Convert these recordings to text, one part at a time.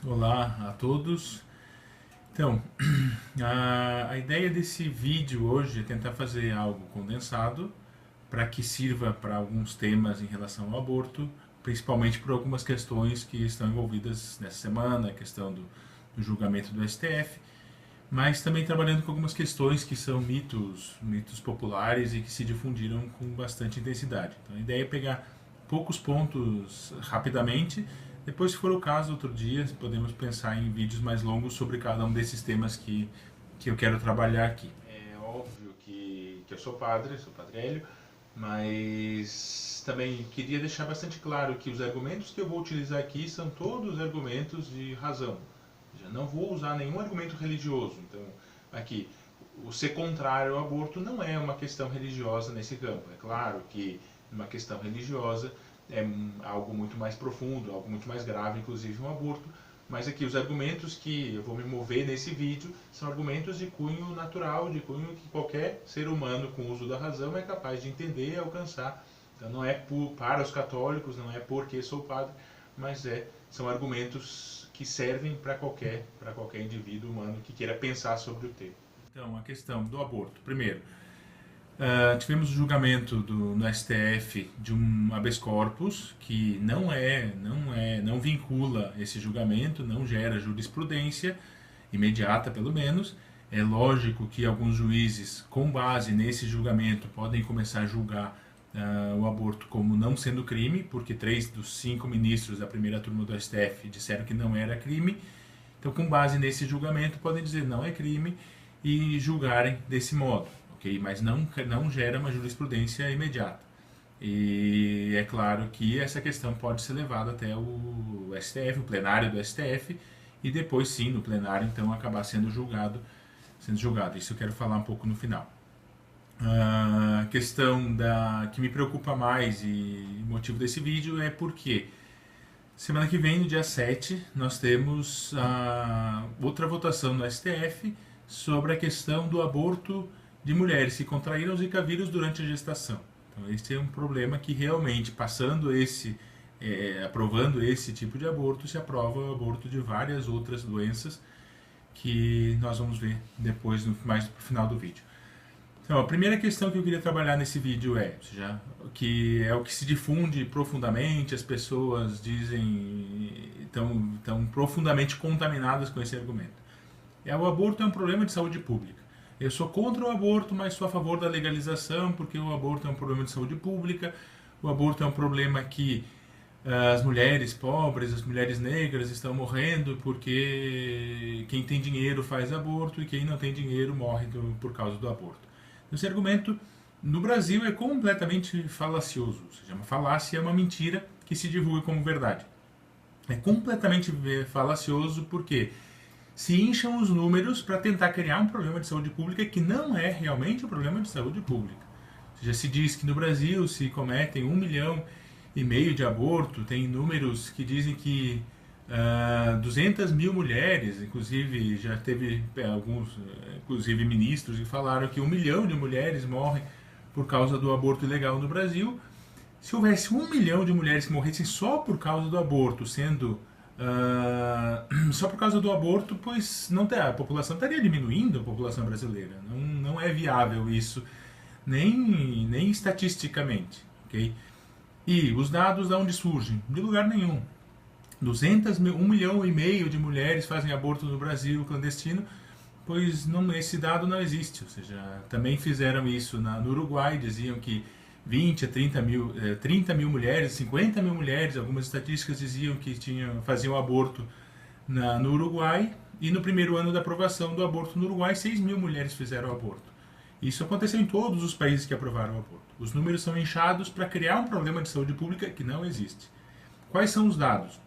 Olá a todos. Então, a ideia desse vídeo hoje é tentar fazer algo condensado para que sirva para alguns temas em relação ao aborto, principalmente por algumas questões que estão envolvidas nessa semana, a questão do julgamento do STF, mas também trabalhando com algumas questões que são mitos populares e que se difundiram com bastante intensidade. Então a ideia é pegar poucos pontos rapidamente. Depois, se for o caso, outro dia podemos pensar em vídeos mais longos sobre cada um desses temas que eu quero trabalhar aqui. É óbvio que eu sou padre Hélio, mas também queria deixar bastante claro que os argumentos que eu vou utilizar aqui são todos argumentos de razão. Já não vou usar nenhum argumento religioso. Então, aqui, o ser contrário ao aborto não é uma questão religiosa nesse campo. É claro que uma questão religiosa é algo muito mais profundo, algo muito mais grave, inclusive um aborto. Mas aqui os argumentos que eu vou me mover nesse vídeo são argumentos de cunho natural, de cunho que qualquer ser humano com o uso da razão é capaz de entender e alcançar. Então não é para os católicos, não é porque sou padre, mas são argumentos que servem para qualquer indivíduo humano que queira pensar sobre o tema. Então, a questão do aborto. Primeiro, tivemos o julgamento no STF de um habeas corpus que não vincula esse julgamento, não gera jurisprudência imediata, pelo menos. É lógico que alguns juízes, com base nesse julgamento, podem começar a julgar o aborto como não sendo crime, porque 3 dos 5 ministros da primeira turma do STF disseram que não era crime. Então, com base nesse julgamento, podem dizer não é crime e julgarem desse modo, ok? Mas não gera uma jurisprudência imediata. E é claro que essa questão pode ser levada até o STF, o plenário do STF, e depois sim, no plenário, então, acabar sendo julgado. Isso eu quero falar um pouco no final. A questão que me preocupa mais e motivo desse vídeo é porque semana que vem, no dia 7, nós temos outra votação no STF sobre a questão do aborto de mulheres que contraíram o Zika vírus durante a gestação. Então, esse é um problema que realmente, aprovando esse tipo de aborto, se aprova o aborto de várias outras doenças que nós vamos ver depois, mais pro final do vídeo. Então, a primeira questão que eu queria trabalhar nesse vídeo que é o que se difunde profundamente, as pessoas estão profundamente contaminadas com esse argumento. O aborto é um problema de saúde pública. Eu sou contra o aborto, mas sou a favor da legalização, porque o aborto é um problema de saúde pública, o aborto é um problema que as mulheres pobres, as mulheres negras estão morrendo porque quem tem dinheiro faz aborto e quem não tem dinheiro morre por causa do aborto. Esse argumento no Brasil é completamente falacioso, ou seja, uma falácia é uma mentira que se divulga como verdade. É completamente falacioso porque se incham os números para tentar criar um problema de saúde pública que não é realmente um problema de saúde pública. Ou seja, se diz que no Brasil se cometem 1,5 milhão de abortos, tem números que dizem que 200 mil mulheres, inclusive já teve alguns, inclusive ministros, que falaram que 1 milhão de mulheres morrem por causa do aborto ilegal no Brasil. Se houvesse 1 milhão de mulheres que morressem só por causa do aborto, só por causa do aborto, pois a população estaria diminuindo, a população brasileira. Não é viável isso, nem estatisticamente, ok? E os dados de onde surgem? De lugar nenhum. 1,5 milhão de mulheres fazem aborto no Brasil clandestino, pois esse dado não existe. Ou seja, também fizeram isso no Uruguai, diziam que 20 a 30 mil mulheres, 50 mil mulheres, algumas estatísticas diziam que faziam aborto no Uruguai, e no primeiro ano da aprovação do aborto no Uruguai, 6 mil mulheres fizeram aborto. Isso aconteceu em todos os países que aprovaram o aborto. Os números são inchados para criar um problema de saúde pública que não existe. Quais são os dados?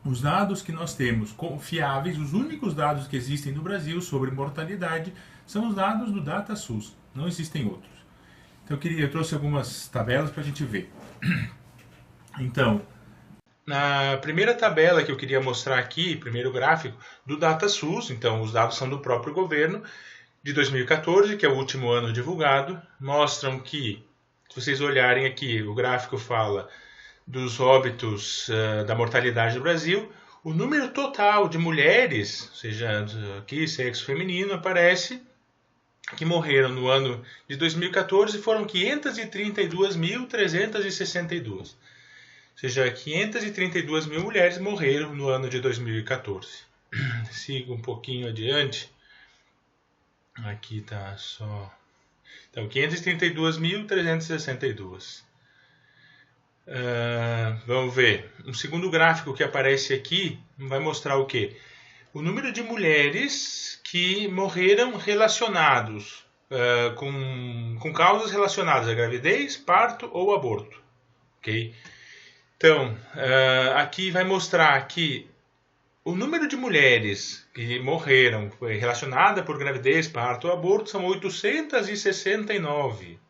Os dados que nós temos confiáveis, os únicos dados que existem no Brasil sobre mortalidade, são os dados do DataSUS. Não existem outros. Então eu trouxe algumas tabelas para a gente ver. Então, na primeira tabela que eu queria mostrar aqui, primeiro gráfico, do DataSUS, então os dados são do próprio governo, de 2014, que é o último ano divulgado, mostram que, se vocês olharem aqui, o gráfico fala dos óbitos da mortalidade do Brasil. O número total de mulheres, ou seja, aqui sexo feminino, aparece que morreram no ano de 2014 foram 532.362. Ou seja, 532 mil mulheres morreram no ano de 2014. Sigo um pouquinho adiante. Aqui está só... Então, 532.362. Vamos ver. Um segundo gráfico que aparece aqui vai mostrar o quê? O número de mulheres que morreram relacionados com causas relacionadas à gravidez, parto ou aborto. Ok? Então, aqui vai mostrar que o número de mulheres que morreram relacionada por gravidez, parto ou aborto são 869.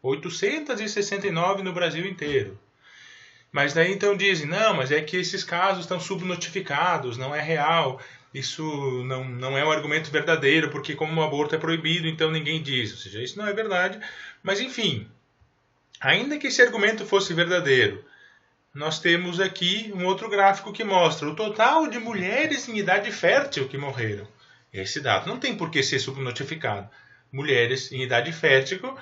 869 no Brasil inteiro. Mas daí então dizem, não, mas é que esses casos estão subnotificados, não é real, isso não é um argumento verdadeiro, porque como o aborto é proibido, então ninguém diz. Ou seja, isso não é verdade. Mas enfim, ainda que esse argumento fosse verdadeiro, nós temos aqui um outro gráfico que mostra o total de mulheres em idade fértil que morreram. Esse dado não tem por que ser subnotificado. Mulheres em idade fértil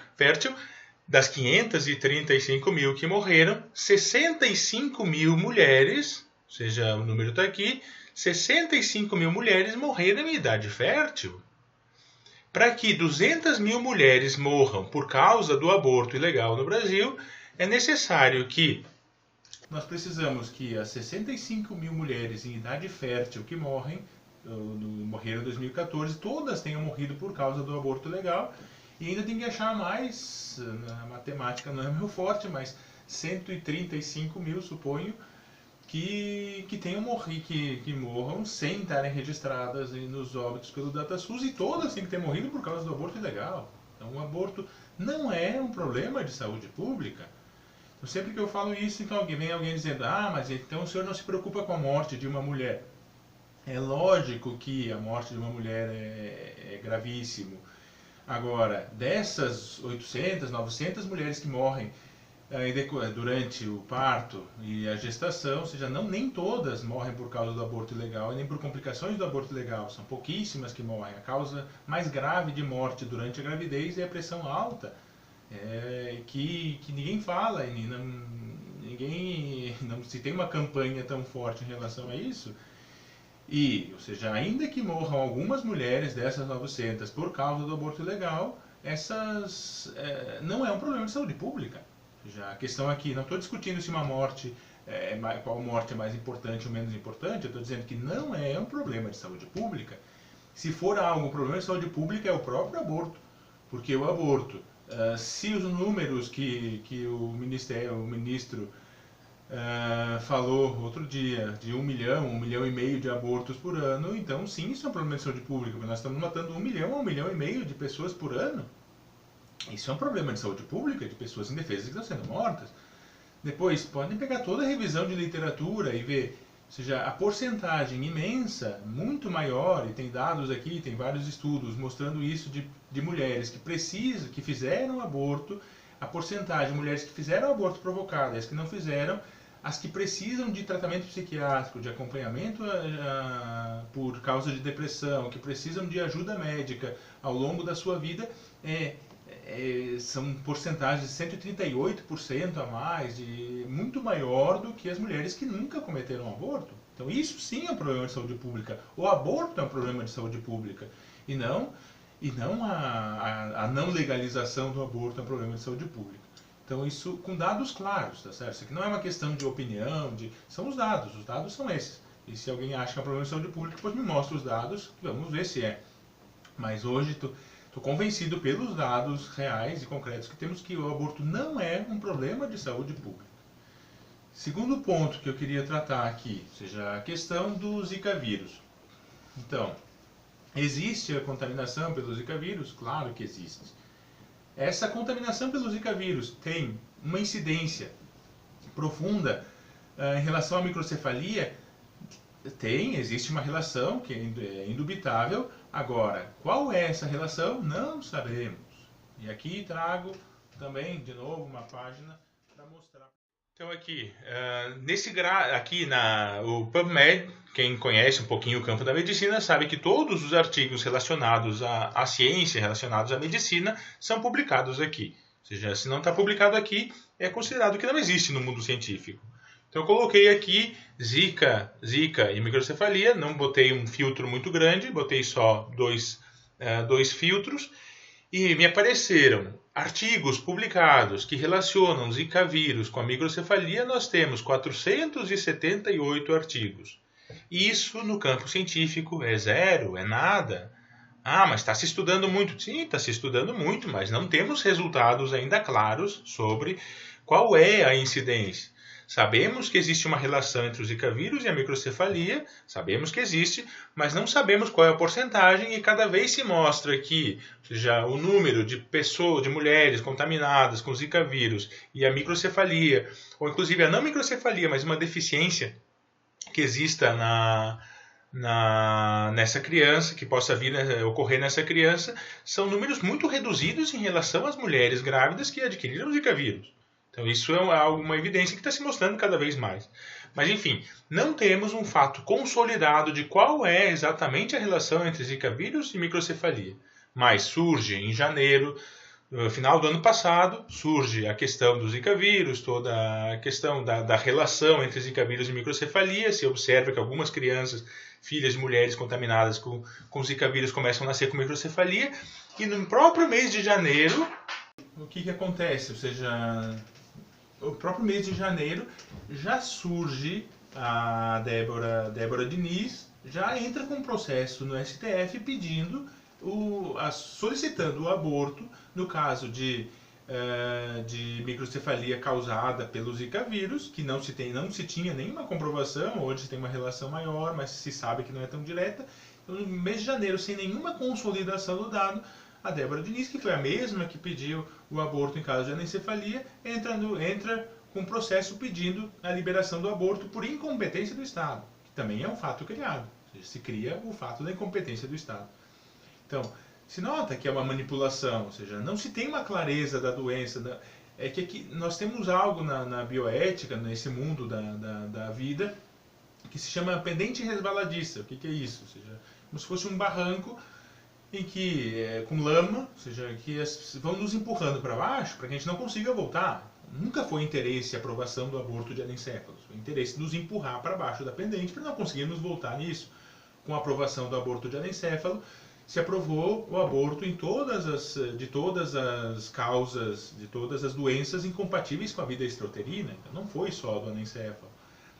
das 535 mil que morreram, 65 mil mulheres, ou seja, o número está aqui, 65 mil mulheres morreram em idade fértil. Para que 200 mil mulheres morram por causa do aborto ilegal no Brasil, é necessário que nós precisamos que as 65 mil mulheres em idade fértil que morreram em 2014, todas tenham morrido por causa do aborto ilegal. E ainda tem que achar mais, a matemática não é meu forte, mas 135 mil, suponho, que tenham morrido, que morram sem estarem registradas nos óbitos pelo DataSUS, e todas têm que ter morrido por causa do aborto ilegal. Então o aborto não é um problema de saúde pública. Então, sempre que eu falo isso, então vem alguém dizendo, mas então o senhor não se preocupa com a morte de uma mulher. É lógico que a morte de uma mulher é gravíssimo. Agora, dessas 800, 900 mulheres que morrem durante o parto e a gestação, ou seja, nem todas morrem por causa do aborto ilegal e nem por complicações do aborto ilegal, são pouquíssimas que morrem. A causa mais grave de morte durante a gravidez é a pressão alta, que ninguém fala, não se tem uma campanha tão forte em relação a isso. Ou seja, ainda que morram algumas mulheres dessas 900 por causa do aborto ilegal, não é um problema de saúde pública. Ou seja, a questão aqui, não estou discutindo se uma morte, qual morte é mais importante ou menos importante, eu estou dizendo que não é um problema de saúde pública. Se for um problema de saúde pública, é o próprio aborto. Porque o aborto, se os números que o ministro falou outro dia de 1 milhão e meio de abortos por ano, então sim, isso é um problema de saúde pública, porque nós estamos matando 1 milhão a 1 milhão e meio de pessoas por ano. Isso é um problema de saúde pública, de pessoas indefesas que estão sendo mortas. Depois, podem pegar toda a revisão de literatura e ver, ou seja, a porcentagem imensa, muito maior, e tem dados aqui, tem vários estudos mostrando isso de mulheres que fizeram aborto, a porcentagem de mulheres que fizeram aborto provocado e as que não fizeram, as que precisam de tratamento psiquiátrico, de acompanhamento por causa de depressão, que precisam de ajuda médica ao longo da sua vida, são porcentagens de 138% a mais, muito maior do que as mulheres que nunca cometeram aborto. Então isso sim é um problema de saúde pública. O aborto é um problema de saúde pública. E não a não legalização do aborto é um problema de saúde pública. Então isso com dados claros, tá certo? Isso aqui não é uma questão de opinião, são os dados são esses. E se alguém acha que é um problema de saúde pública, depois me mostra os dados, vamos ver se é. Mas hoje estou convencido pelos dados reais e concretos que temos que o aborto não é um problema de saúde pública. Segundo ponto que eu queria tratar aqui, ou seja, a questão do Zika vírus. Então, existe a contaminação pelo Zika vírus? Claro que existe. Essa contaminação pelo Zika vírus tem uma incidência profunda em relação à microcefalia? Existe uma relação que é indubitável. Agora, qual é essa relação? Não sabemos. E aqui trago também, de novo, uma página para mostrar. Então aqui o PubMed, quem conhece um pouquinho o campo da medicina sabe que todos os artigos relacionados à ciência, relacionados à medicina, são publicados aqui. Ou seja, se não está publicado aqui, é considerado que não existe no mundo científico. Então eu coloquei aqui Zika e microcefalia, não botei um filtro muito grande, botei só dois filtros, e me apareceram artigos publicados que relacionam Zika vírus com a microcefalia. Nós temos 478 artigos. Isso no campo científico é zero, é nada. Ah, mas está se estudando muito. Sim, está se estudando muito, mas não temos resultados ainda claros sobre qual é a incidência. Sabemos que existe uma relação entre o Zika vírus e a microcefalia, sabemos que existe, mas não sabemos qual é a porcentagem, e cada vez se mostra que já o número de pessoas, de mulheres contaminadas com Zika vírus e a microcefalia, ou inclusive a não microcefalia, mas uma deficiência que exista nessa criança, que possa vir ocorrer nessa criança, são números muito reduzidos em relação às mulheres grávidas que adquiriram Zika vírus. Então isso é uma evidência que está se mostrando cada vez mais. Mas enfim, não temos um fato consolidado de qual é exatamente a relação entre Zika vírus e microcefalia. Mas surge em janeiro, no final do ano passado, surge a questão do Zika vírus, toda a questão da relação entre Zika vírus e microcefalia. Se observa que algumas crianças, filhas de mulheres contaminadas com Zika vírus, começam a nascer com microcefalia. E no próprio mês de janeiro, o que acontece? Ou seja, o próprio mês de janeiro já surge a Débora Diniz, já entra com um processo no STF pedindo, solicitando o aborto no caso de microcefalia causada pelo Zika vírus, que não se tinha nenhuma comprovação. Hoje se tem uma relação maior, mas se sabe que não é tão direta. Então, no mês de janeiro, sem nenhuma consolidação do dado, a Débora Diniz, que foi a mesma que pediu o aborto em caso de anencefalia, entra com um processo pedindo a liberação do aborto por incompetência do Estado, que também é um fato criado. Ou seja, se cria o fato da incompetência do Estado. Então, se nota que é uma manipulação, ou seja, não se tem uma clareza da doença. É que aqui nós temos algo na bioética, nesse mundo da vida, que se chama pendente resbaladiça. O que é isso? Ou seja, como se fosse um barranco em que, com lama, ou seja, que vão nos empurrando para baixo para que a gente não consiga voltar. Nunca foi interesse a aprovação do aborto de anencéfalos. Foi interesse nos empurrar para baixo da pendente para não conseguirmos voltar nisso. Com a aprovação do aborto de anencéfalo, se aprovou o aborto de todas as causas, de todas as doenças incompatíveis com a vida extrauterina. Então não foi só do anencéfalo.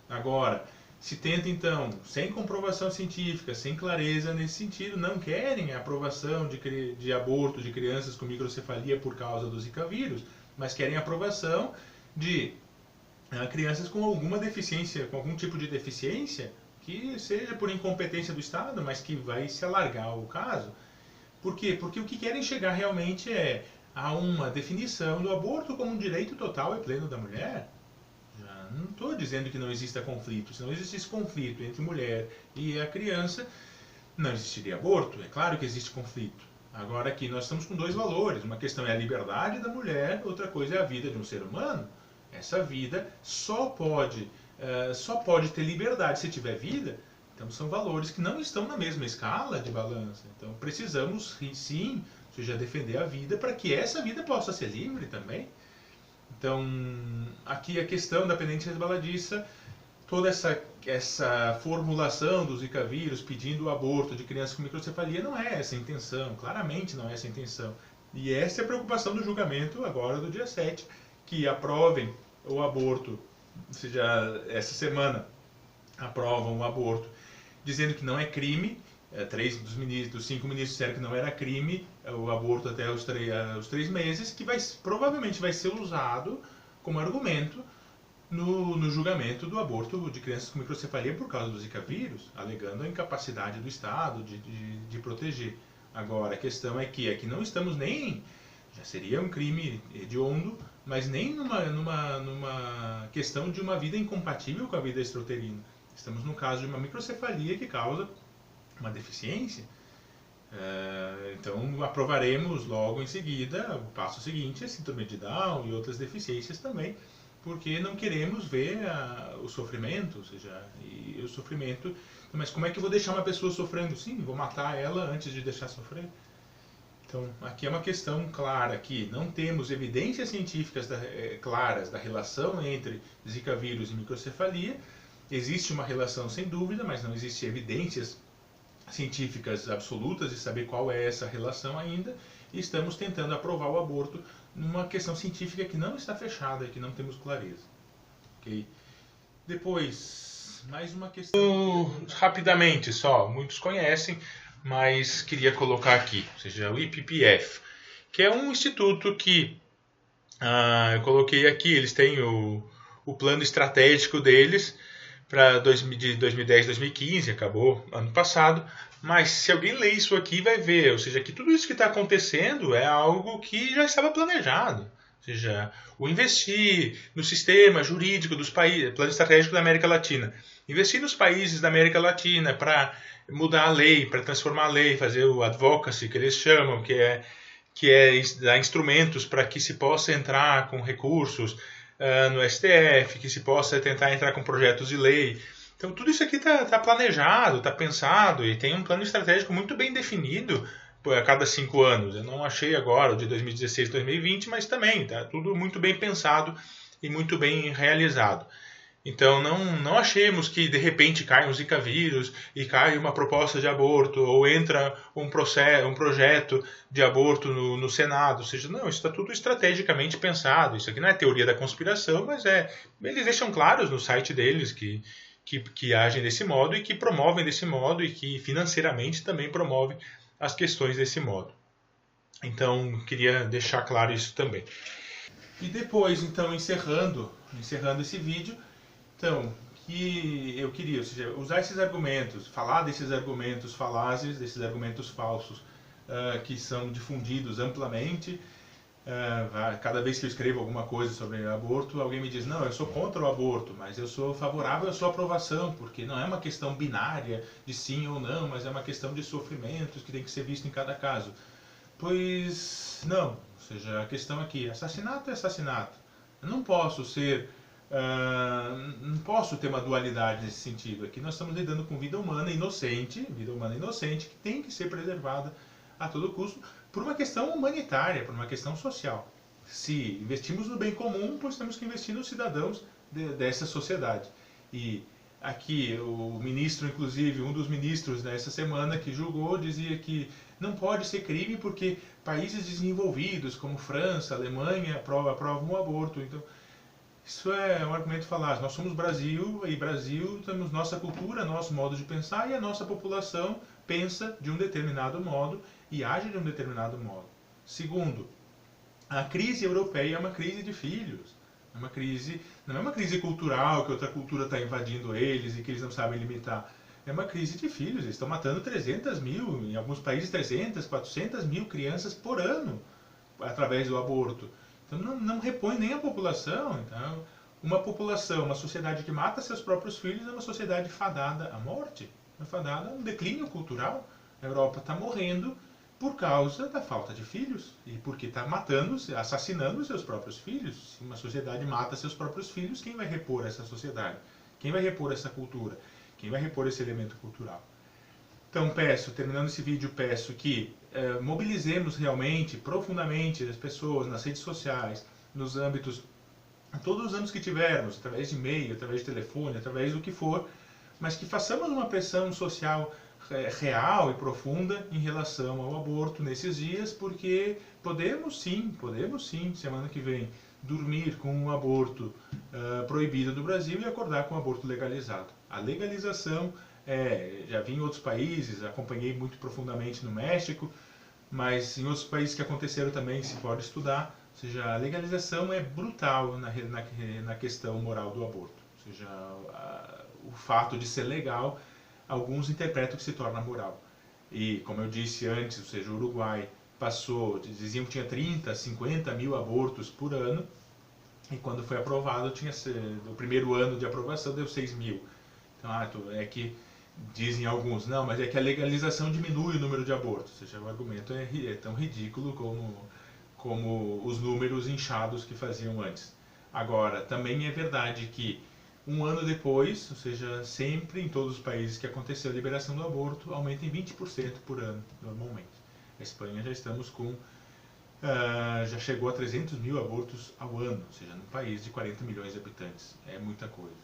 Agora, se tenta então, sem comprovação científica, sem clareza nesse sentido, não querem a aprovação de aborto de crianças com microcefalia por causa do Zika vírus, mas querem a aprovação de crianças com alguma deficiência, com algum tipo de deficiência, que seja por incompetência do Estado, mas que vai se alargar o caso. Por quê? Porque o que querem chegar realmente é a uma definição do aborto como um direito total e pleno da mulher. Não estou dizendo que não exista conflito. Se não existisse conflito entre mulher e a criança, não existiria aborto. É claro que existe conflito. Agora aqui nós estamos com dois valores. Uma questão é a liberdade da mulher, outra coisa é a vida de um ser humano. Essa vida só pode ter liberdade se tiver vida. Então são valores que não estão na mesma escala de balança. Então precisamos sim, ou seja, defender a vida para que essa vida possa ser livre também. Então, aqui a questão da pendente resbaladiça, toda essa formulação do Zika vírus pedindo o aborto de crianças com microcefalia não é essa a intenção, claramente não é essa a intenção. E essa é a preocupação do julgamento agora do dia 7, que aprovem o aborto, ou seja, essa semana aprovam o aborto, dizendo que não é crime. 3 dos 5 ministros disseram que não era crime o aborto até os 3 meses, que provavelmente vai ser usado como argumento no julgamento do aborto de crianças com microcefalia por causa do Zika vírus, alegando a incapacidade do Estado de proteger. Agora, a questão é que aqui não estamos nem, já seria um crime hediondo, mas nem numa questão de uma vida incompatível com a vida extrauterina. Estamos no caso de uma microcefalia que causa uma deficiência. Então aprovaremos logo em seguida o passo seguinte, a síndrome de Down e outras deficiências também, porque não queremos ver o sofrimento, ou seja, e o sofrimento, mas como é que eu vou deixar uma pessoa sofrendo? Sim, vou matar ela antes de deixar sofrer. Então, aqui é uma questão clara que não temos evidências científicas claras da relação entre Zika vírus e microcefalia. Existe uma relação sem dúvida, mas não existe evidências científicas absolutas de saber qual é essa relação ainda. E estamos tentando aprovar o aborto numa questão científica que não está fechada e que não temos clareza. Okay? Depois, mais uma questão. Rapidamente só, muitos conhecem, mas queria colocar aqui, ou seja, o IPPF, que é um instituto que eu coloquei aqui, eles têm o plano estratégico deles para de 2010 2015, acabou ano passado, mas se alguém ler isso aqui vai ver, ou seja, que tudo isso que está acontecendo é algo que já estava planejado. Ou seja, o investir no sistema jurídico dos países, plano estratégico da América Latina, investir nos países da América Latina para mudar a lei, para transformar a lei, fazer o advocacy, que eles chamam, que é dar instrumentos para que se possa entrar com recursos no STF, que se possa tentar entrar com projetos de lei. Então tudo isso aqui está planejado, está pensado e tem um plano estratégico muito bem definido a cada 5 anos. Eu não achei agora o de 2016 2020, mas também está tudo muito bem pensado e muito bem realizado. Então não achemos que de repente cai um Zika vírus e cai uma proposta de aborto ou entra um projeto de aborto no Senado. Ou seja, não, isso está tudo estrategicamente pensado. Isso aqui não é teoria da conspiração, mas eles deixam claros no site deles que agem desse modo e que promovem desse modo e que financeiramente também promovem as questões desse modo. Então, queria deixar claro isso também. E depois, então, encerrando esse vídeo, então, que eu queria, ou seja, usar esses argumentos, falar desses argumentos falazes, desses argumentos falsos que são difundidos amplamente. Cada vez que eu escrevo alguma coisa sobre aborto, alguém me diz, não, eu sou contra o aborto, mas eu sou favorável à sua aprovação, porque não é uma questão binária de sim ou não, mas é uma questão de sofrimentos que tem que ser visto em cada caso. Pois não, ou seja, a questão aqui, assassinato é assassinato. Eu não posso não posso ter uma dualidade nesse sentido. Aqui nós estamos lidando com vida humana inocente que tem que ser preservada a todo custo, por uma questão humanitária, por uma questão social. Se investimos no bem comum, pois temos que investir nos cidadãos dessa sociedade. E aqui o ministro, inclusive, um dos ministros dessa semana que julgou, dizia que não pode ser crime porque países desenvolvidos, como França, Alemanha, aprovam o aborto. Então, isso é um argumento falaz. Nós somos Brasil, e Brasil temos nossa cultura, nosso modo de pensar, e a nossa população pensa de um determinado modo e age de um determinado modo. Segundo, a crise europeia é uma crise de filhos. Não é uma crise cultural, que outra cultura está invadindo eles e que eles não sabem limitar. É uma crise de filhos. Eles estão matando 300 mil, em alguns países 300, 400 mil crianças por ano através do aborto. Então não repõe nem a população. Então, uma sociedade que mata seus próprios filhos é uma sociedade fadada à morte, fadada a um declínio cultural. A Europa está morrendo por causa da falta de filhos e porque está assassinando seus próprios filhos. Se uma sociedade mata seus próprios filhos, quem vai repor essa sociedade? Quem vai repor essa cultura? Quem vai repor esse elemento cultural? Então terminando esse vídeo, peço que mobilizemos realmente, profundamente as pessoas nas redes sociais, nos âmbitos, todos os âmbitos que tivermos, através de e-mail, através de telefone, através do que for, mas que façamos uma pressão social real e profunda em relação ao aborto nesses dias, porque podemos sim, semana que vem, dormir com um aborto proibido do Brasil e acordar com um aborto legalizado. A legalização, já vi em outros países, acompanhei muito profundamente no México, mas em outros países que aconteceram também se pode estudar, ou seja, a legalização é brutal na questão moral do aborto. Ou seja, o fato de ser legal, alguns interpretam que se torna moral. E, como eu disse antes, ou seja, o Uruguai diziam que tinha 30, 50 mil abortos por ano, e quando foi aprovado, no primeiro ano de aprovação, deu 6 mil. Então, é que dizem alguns, não, mas é que a legalização diminui o número de abortos. Ou seja, o argumento é tão ridículo como os números inchados que faziam antes. Agora, também é verdade que um ano depois, ou seja, sempre em todos os países que aconteceu a liberação do aborto, aumenta em 20% por ano, normalmente. A Espanha já estamos com, já chegou a 300 mil abortos ao ano, ou seja, num país de 40 milhões de habitantes. É muita coisa.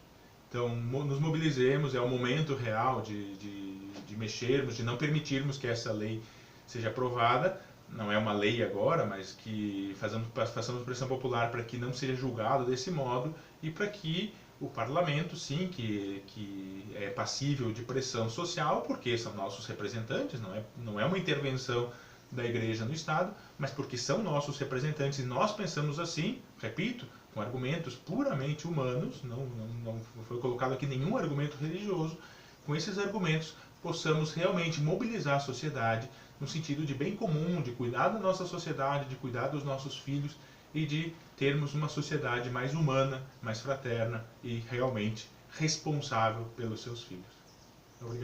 Então, nos mobilizemos, é o momento real de mexermos, de não permitirmos que essa lei seja aprovada. Não é uma lei agora, mas que façamos pressão popular para que não seja julgado desse modo e para que o parlamento, sim, que é passível de pressão social, porque são nossos representantes, não é uma intervenção da igreja no Estado, mas porque são nossos representantes e nós pensamos assim, repito, com argumentos puramente humanos, não foi colocado aqui nenhum argumento religioso, com esses argumentos possamos realmente mobilizar a sociedade no sentido de bem comum, de cuidar da nossa sociedade, de cuidar dos nossos filhos e de termos uma sociedade mais humana, mais fraterna e realmente responsável pelos seus filhos.